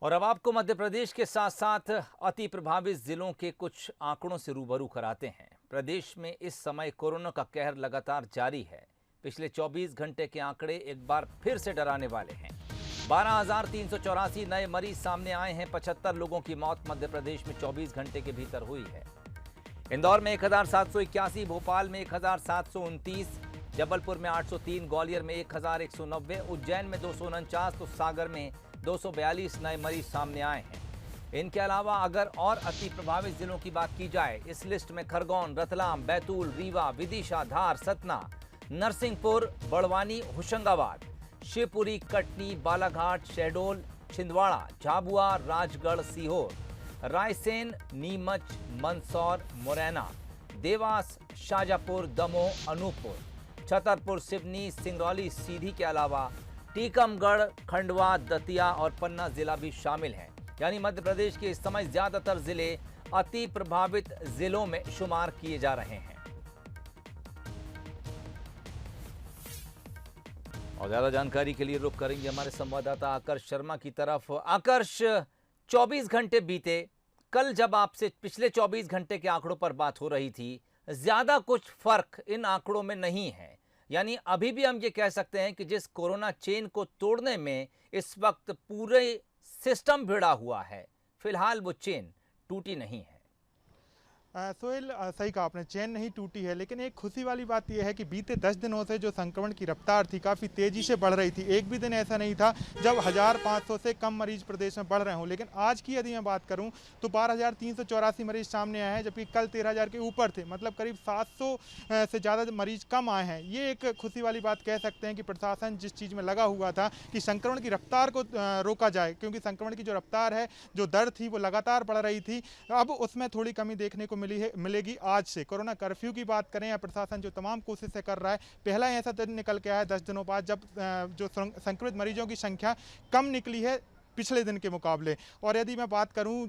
और अब आपको मध्य प्रदेश के साथ साथ अति प्रभावित जिलों के कुछ आंकड़ों से रूबरू कराते हैं। प्रदेश में इस समय कोरोना का कहर लगातार जारी है। पिछले 24 घंटे के आंकड़े एक बार फिर से डराने वाले हैं। 12,384 नए मरीज सामने आए हैं। 75 लोगों की मौत मध्य प्रदेश में 24 घंटे के भीतर हुई है। इंदौर में 1,781, भोपाल में 1,729, जबलपुर में 803, ग्वालियर में 1,190, उज्जैन में 249 तो सागर में 242 नए मरीज सामने आए हैं। इनके अलावा अगर और अति प्रभावित जिलों की बात की जाए, इस लिस्ट में खरगोन, रतलाम, बैतूल, रीवा, विदिशा, धार, सतना, नरसिंहपुर, बड़वानी, होशंगाबाद, शिवपुरी, कटनी, बालाघाट, शहडोल, छिंदवाड़ा, झाबुआ, राजगढ़, सीहोर, रायसेन, नीमच, मंदसौर, मुरैना, देवास, शाजापुर, दमोह, अनूपपुर, छतरपुर, सिवनी, सिंगरौली, सीधी के अलावा टीकमगढ़, खंडवा, दतिया और पन्ना जिला भी शामिल हैं। यानी मध्य प्रदेश के इस समय ज्यादातर जिले अति प्रभावित जिलों में शुमार किए जा रहे हैं। और ज्यादा जानकारी के लिए रुख करेंगे हमारे संवाददाता आकर्ष शर्मा की तरफ। आकर्ष, 24 घंटे बीते, कल जब आपसे पिछले 24 घंटे के आंकड़ों पर बात हो रही थी, ज्यादा कुछ फर्क इन आंकड़ों में नहीं है। यानी अभी भी हम ये कह सकते हैं कि जिस कोरोना चेन को तोड़ने में इस वक्त पूरे सिस्टम भिड़ा हुआ है, फिलहाल वो चेन टूटी नहीं है। सोहेल, सही कहा आपने, चेन नहीं टूटी है, लेकिन एक खुशी वाली बात यह है कि बीते 10 दिनों से जो संक्रमण की रफ्तार थी काफ़ी तेज़ी से बढ़ रही थी। एक भी दिन ऐसा नहीं था जब 1,500 से कम मरीज प्रदेश में बढ़ रहे हों। लेकिन आज की यदि मैं बात करूं तो 12,384 मरीज सामने आए हैं, जबकि कल 13,000 के ऊपर थे। मतलब करीब 700 से ज़्यादा मरीज कम आए हैं। ये एक खुशी वाली बात कह सकते हैं कि प्रशासन जिस चीज़ में लगा हुआ था कि संक्रमण की रफ्तार को रोका जाए, क्योंकि संक्रमण की जो रफ्तार है, जो दर थी, वो लगातार बढ़ रही थी। अब उसमें थोड़ी कमी देखने को मिलेगी आज से। कोरोना कर्फ्यू की बात करें या प्रशासन जो तमाम कोशिशें कर रहा है, पहला ऐसा दिन निकल के आया है 10 दिनों बाद जब जो संक्रमित मरीजों की संख्या कम निकली है पिछले दिन के मुकाबले। और यदि मैं बात करूं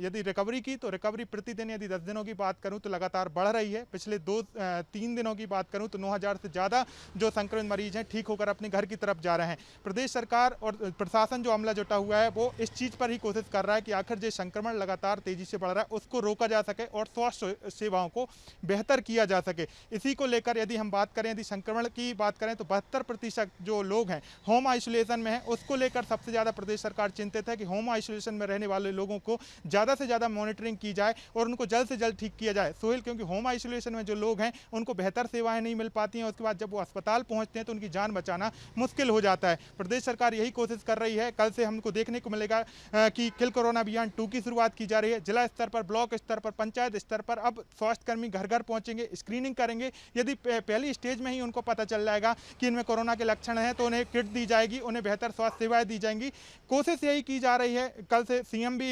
यदि रिकवरी की, तो रिकवरी प्रतिदिन यदि 10 दिनों की बात करूं तो लगातार बढ़ रही है। पिछले 2-3 दिनों की बात करूं तो 9,000 से ज़्यादा जो संक्रमित मरीज हैं ठीक होकर अपने घर की तरफ जा रहे हैं। प्रदेश सरकार और प्रशासन जो अमला जुटा हुआ है, वो इस चीज़ पर ही कोशिश कर रहा है कि आखिर जो संक्रमण लगातार तेज़ी से बढ़ रहा है उसको रोका जा सके और स्वास्थ्य सेवाओं को बेहतर किया जा सके। इसी को लेकर यदि हम बात करें, यदि संक्रमण की बात करें तो 72% जो लोग हैं होम आइसोलेशन में हैं। उसको लेकर सबसे ज़्यादा प्रदेश सरकार चिंतित है कि होम आइसोलेशन में रहने वाले लोगों को ज़्यादा से ज़्यादा मॉनिटरिंग की जाए और उनको जल्द से जल्द ठीक किया जाए। सोहेल, क्योंकि होम आइसोलेशन में जो लोग हैं उनको बेहतर सेवाएं नहीं मिल पाती हैं। उसके बाद जब वो अस्पताल पहुंचते हैं तो उनकी जान बचाना मुश्किल हो जाता है। प्रदेश सरकार यही कोशिश कर रही है। कल से हमको देखने को मिलेगा कि किल कोरोना अभियान 2 की शुरुआत की जा रही है। जिला स्तर पर, ब्लॉक स्तर पर, पंचायत स्तर पर अब स्वास्थ्यकर्मी घर घर पहुंचेंगे, स्क्रीनिंग करेंगे। यदि पहली स्टेज में ही उनको पता चल जाएगा कि इनमें कोरोना के लक्षण हैं तो उन्हें किट दी जाएगी, उन्हें बेहतर स्वास्थ्य सेवाएं दी जाएंगी। कोशिश यही की जा रही है। कल से सीएम भी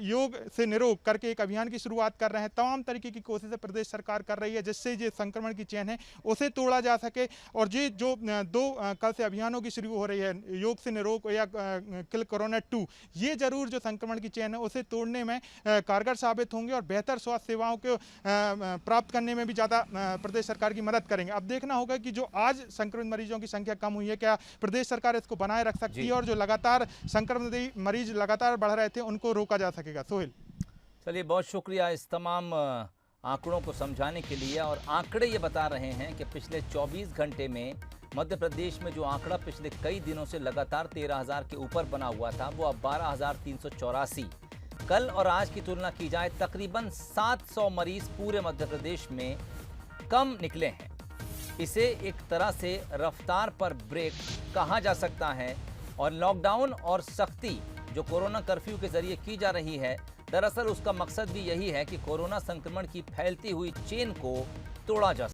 योग से निरोग करके एक अभियान की शुरुआत कर रहे हैं। तमाम तरीके की कोशिशें प्रदेश सरकार कर रही है जिससे ये संक्रमण की चेन है उसे तोड़ा जा सके। और ये जो 2 कल से अभियानों की शुरू हो रही है, योग से निरोग या किल कोरोना 2, ये जरूर जो संक्रमण की चेन है उसे तोड़ने में कारगर साबित होंगे और बेहतर स्वास्थ्य सेवाओं को प्राप्त करने में भी ज़्यादा प्रदेश सरकार की मदद करेंगे। अब देखना होगा कि जो आज संक्रमित मरीजों की संख्या कम हुई है, क्या प्रदेश सरकार इसको बनाए रख सकती है और जो लगातार संक्रमित मरीज लगातार बढ़ रहे थे उनको रोका जा सकेगा। सोहेल, चलिए, बहुत शुक्रिया इस तमाम आंकड़ों को समझाने के लिए। और आंकड़े ये बता रहे हैं कि पिछले 24 घंटे में मध्य प्रदेश में जो आंकड़ा पिछले कई दिनों से लगातार 13,000 के ऊपर बना हुआ था, वो अब 12,384। कल और आज की तुलना की जाए तकरीबन 700 मरीज पूरे मध्य प्रदेश में कम निकले हैं। इसे एक तरह से रफ्तार पर ब्रेक कहा जा सकता है। और लॉकडाउन और सख्ती जो कोरोना कर्फ्यू के जरिए की जा रही है, दरअसल उसका मकसद भी यही है कि कोरोना संक्रमण की फैलती हुई चेन को तोड़ा जा सके।